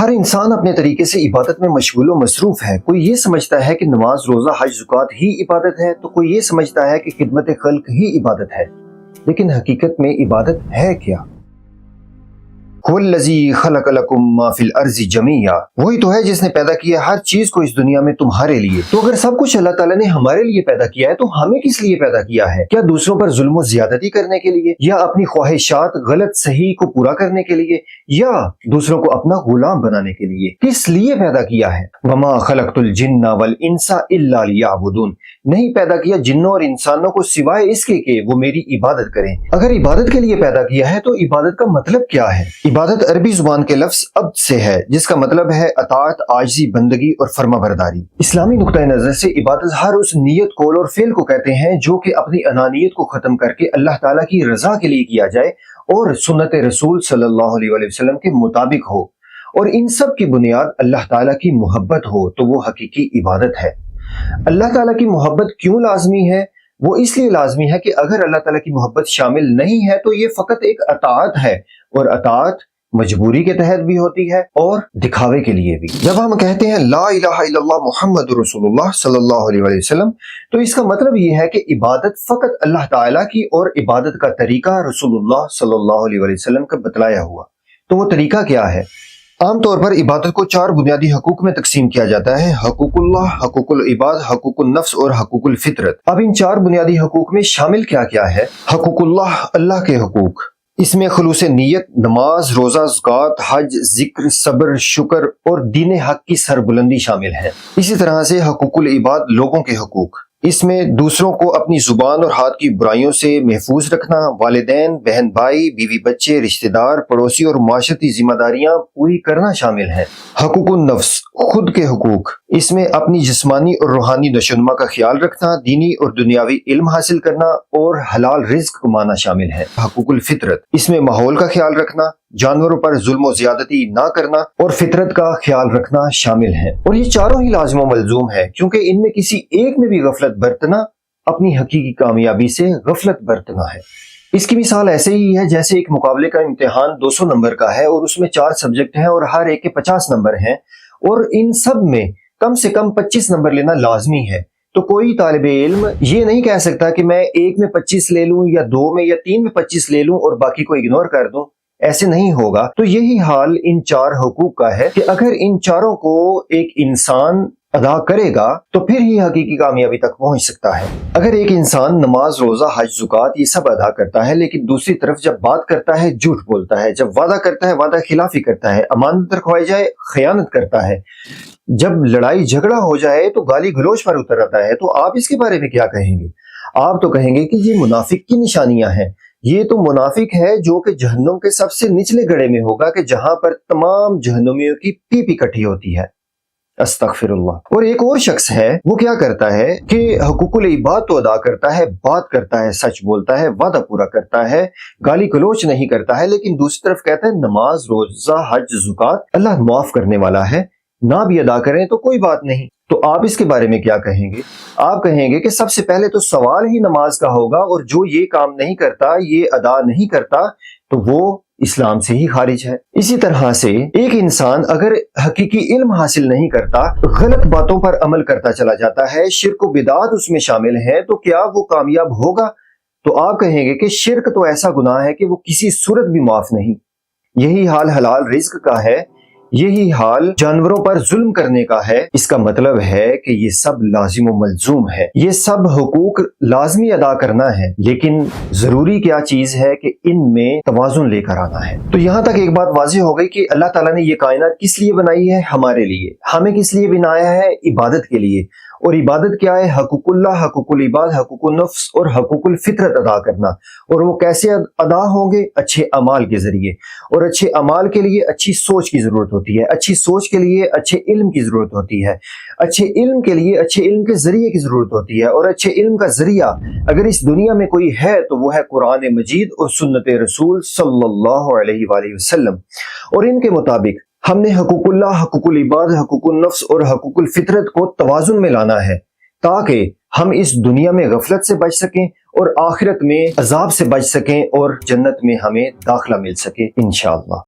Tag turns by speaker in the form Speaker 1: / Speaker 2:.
Speaker 1: ہر انسان اپنے طریقے سے عبادت میں مشغول و مصروف ہے۔ کوئی یہ سمجھتا ہے کہ نماز، روزہ، حج، زکوٰۃ ہی عبادت ہے تو کوئی یہ سمجھتا ہے کہ خدمت خلق ہی عبادت ہے، لیکن حقیقت میں عبادت ہے کیا؟ هو الذی خلق لکم ما فی الارض جمیعا، وہی تو ہے جس نے پیدا کیا ہر چیز کو اس دنیا میں تمہارے لیے۔ تو اگر سب کچھ اللہ تعالیٰ نے ہمارے لیے پیدا کیا ہے تو ہمیں کس لیے پیدا کیا ہے؟ کیا دوسروں پر ظلم و زیادتی کرنے کے لیے، یا اپنی خواہشات غلط صحیح کو پورا کرنے کے لیے، یا دوسروں کو اپنا غلام بنانے کے لیے؟ کس لیے پیدا کیا ہے؟ وما خلقت الجن والانس الا لیعبدون، نہیں پیدا کیا جنوں اور انسانوں کو سوائے اس کے کہ وہ میری عبادت کریں۔ اگر عبادت کے لیے پیدا کیا ہے تو عبادت کا مطلب کیا ہے؟ عبادت عربی زبان کے لفظ عبد سے ہے، جس کا مطلب ہے اطاعت، عاجزی، بندگی اور فرما برداری۔ اسلامی نقطۂ نظر سے عبادت ہر اس نیت، قول اور فعل کو کہتے ہیں جو کہ اپنی انانیت کو ختم کر کے اللہ تعالیٰ کی رضا کے لیے کیا جائے اور سنت رسول صلی اللہ علیہ وآلہ وسلم کے مطابق ہو، اور ان سب کی بنیاد اللہ تعالیٰ کی محبت ہو، تو وہ حقیقی عبادت ہے۔ اللہ تعالیٰ کی محبت کیوں لازمی ہے؟ وہ اس لیے لازمی ہے کہ اگر اللہ تعالیٰ کی محبت شامل نہیں ہے تو یہ فقط ایک اطاعت ہے، اور اطاعت مجبوری کے تحت بھی ہوتی ہے اور دکھاوے کے لیے بھی۔ جب ہم کہتے ہیں لا الہ الا اللہ محمد رسول اللہ صلی اللہ علیہ وآلہ وسلم، تو اس کا مطلب یہ ہے کہ عبادت فقط اللہ تعالیٰ کی، اور عبادت کا طریقہ رسول اللہ صلی اللہ علیہ وآلہ وسلم کا بتلایا ہوا۔ تو وہ طریقہ کیا ہے؟ عام طور پر عبادت کو 4 بنیادی حقوق میں تقسیم کیا جاتا ہے: حقوق اللہ، حقوق العباد، حقوق النفس اور حقوق الفطرت۔ اب ان 4 بنیادی حقوق میں شامل کیا کیا ہے؟ حقوق اللہ، اللہ کے حقوق، اس میں خلوص نیت، نماز، روزہ، زکوٰۃ، حج، ذکر، صبر، شکر اور دین حق کی سربلندی شامل ہے۔ اسی طرح سے حقوق العباد، لوگوں کے حقوق، اس میں دوسروں کو اپنی زبان اور ہاتھ کی برائیوں سے محفوظ رکھنا، والدین، بہن بھائی، بیوی بچے، رشتہ دار، پڑوسی اور معاشرتی ذمہ داریاں پوری کرنا شامل ہے۔ حقوق النفس، خود کے حقوق، اس میں اپنی جسمانی اور روحانی نشوونما کا خیال رکھنا، دینی اور دنیاوی علم حاصل کرنا اور حلال رزق کمانا شامل ہے۔ حقوق الفطرت، اس میں ماحول کا خیال رکھنا، جانوروں پر ظلم و زیادتی نہ کرنا اور فطرت کا خیال رکھنا شامل ہے۔ اور یہ چاروں ہی لازم و ملزوم ہے، کیونکہ ان میں کسی ایک میں بھی غفلت برتنا اپنی حقیقی کامیابی سے غفلت برتنا ہے۔ اس کی مثال ایسے ہی ہے جیسے ایک مقابلے کا امتحان 200 نمبر کا ہے، اور اس میں 4 سبجیکٹ ہیں اور ہر ایک کے 50 نمبر ہیں، اور ان سب میں کم سے کم 25 نمبر لینا لازمی ہے۔ تو کوئی طالب علم یہ نہیں کہہ سکتا کہ میں ایک میں 25 لے لوں، یا 2 میں یا 3 میں 25 لے لوں اور باقی کو اگنور کر دوں۔ ایسے نہیں ہوگا۔ تو یہی حال ان 4 حقوق کا ہے کہ اگر ان چاروں کو ایک انسان ادا کرے گا تو پھر ہی حقیقی کامیابی تک پہنچ سکتا ہے۔ اگر ایک انسان نماز، روزہ، حج، زکوٰۃ یہ سب ادا کرتا ہے، لیکن دوسری طرف جب بات کرتا ہے جھوٹ بولتا ہے، جب وعدہ کرتا ہے وعدہ خلافی کرتا ہے، امانت رکھوائی جائے خیانت کرتا ہے، جب لڑائی جھگڑا ہو جائے تو گالی گلوچ پر اتر آتا ہے، تو آپ اس کے بارے میں کیا کہیں گے؟ آپ تو کہیں گے کہ یہ منافق کی نشانیاں ہیں۔ یہ تو منافق ہے جو کہ جہنم کے سب سے نچلے گڑھے میں ہوگا، کہ جہاں پر تمام جہنمیوں کی پی پی اکٹھی ہوتی ہے۔ استغفر اللہ۔ اور ایک اور شخص ہے، وہ کیا کرتا ہے کہ حقوق العباد تو ادا کرتا ہے، بات کرتا ہے، سچ بولتا ہے، وعدہ پورا کرتا ہے، گالی گلوچ نہیں کرتا ہے، لیکن دوسری طرف کہتا ہے نماز، روزہ، حج، زکوٰۃ اللہ معاف کرنے والا ہے، نہ بھی ادا کریں تو کوئی بات نہیں۔ تو آپ اس کے بارے میں کیا کہیں گے؟ آپ کہیں گے کہ سب سے پہلے تو سوال ہی نماز کا ہوگا، اور جو یہ کام نہیں کرتا، یہ ادا نہیں کرتا، تو وہ اسلام سے ہی خارج ہے۔ اسی طرح سے ایک انسان اگر حقیقی علم حاصل نہیں کرتا، غلط باتوں پر عمل کرتا چلا جاتا ہے، شرک و بدعات اس میں شامل ہیں، تو کیا وہ کامیاب ہوگا؟ تو آپ کہیں گے کہ شرک تو ایسا گناہ ہے کہ وہ کسی صورت بھی معاف نہیں۔ یہی حال حلال رزق کا ہے، یہی حال جانوروں پر ظلم کرنے کا ہے۔ اس کا مطلب ہے کہ یہ سب لازم و ملزوم ہے، یہ سب حقوق لازمی ادا کرنا ہے، لیکن ضروری کیا چیز ہے کہ ان میں توازن لے کر آنا ہے۔ تو یہاں تک ایک بات واضح ہو گئی کہ اللہ تعالیٰ نے یہ کائنات کس لیے بنائی ہے؟ ہمارے لیے۔ ہمیں کس لیے بنایا ہے؟ عبادت کے لیے۔ اور عبادت کیا ہے؟ حقوق اللہ، حقوق العباد، حقوق النفس اور حقوق الفطرت ادا کرنا۔ اور وہ کیسے ادا ہوں گے؟ اچھے اعمال کے ذریعے۔ اور اچھے اعمال کے لیے اچھی سوچ کی ضرورت ہوتی ہے، اچھی سوچ کے لیے اچھے علم کی ضرورت ہوتی ہے، اچھے علم کے لیے اچھے علم کے ذریعے کی ضرورت ہوتی ہے، اور اچھے علم کا ذریعہ اگر اس دنیا میں کوئی ہے تو وہ ہے قرآن مجید اور سنت رسول صلی اللہ علیہ وآلہ وسلم۔ اور ان کے مطابق ہم نے حقوق اللہ، حقوق العباد، حقوق النفس اور حقوق الفطرت کو توازن میں لانا ہے، تاکہ ہم اس دنیا میں غفلت سے بچ سکیں اور آخرت میں عذاب سے بچ سکیں اور جنت میں ہمیں داخلہ مل سکے انشاءاللہ۔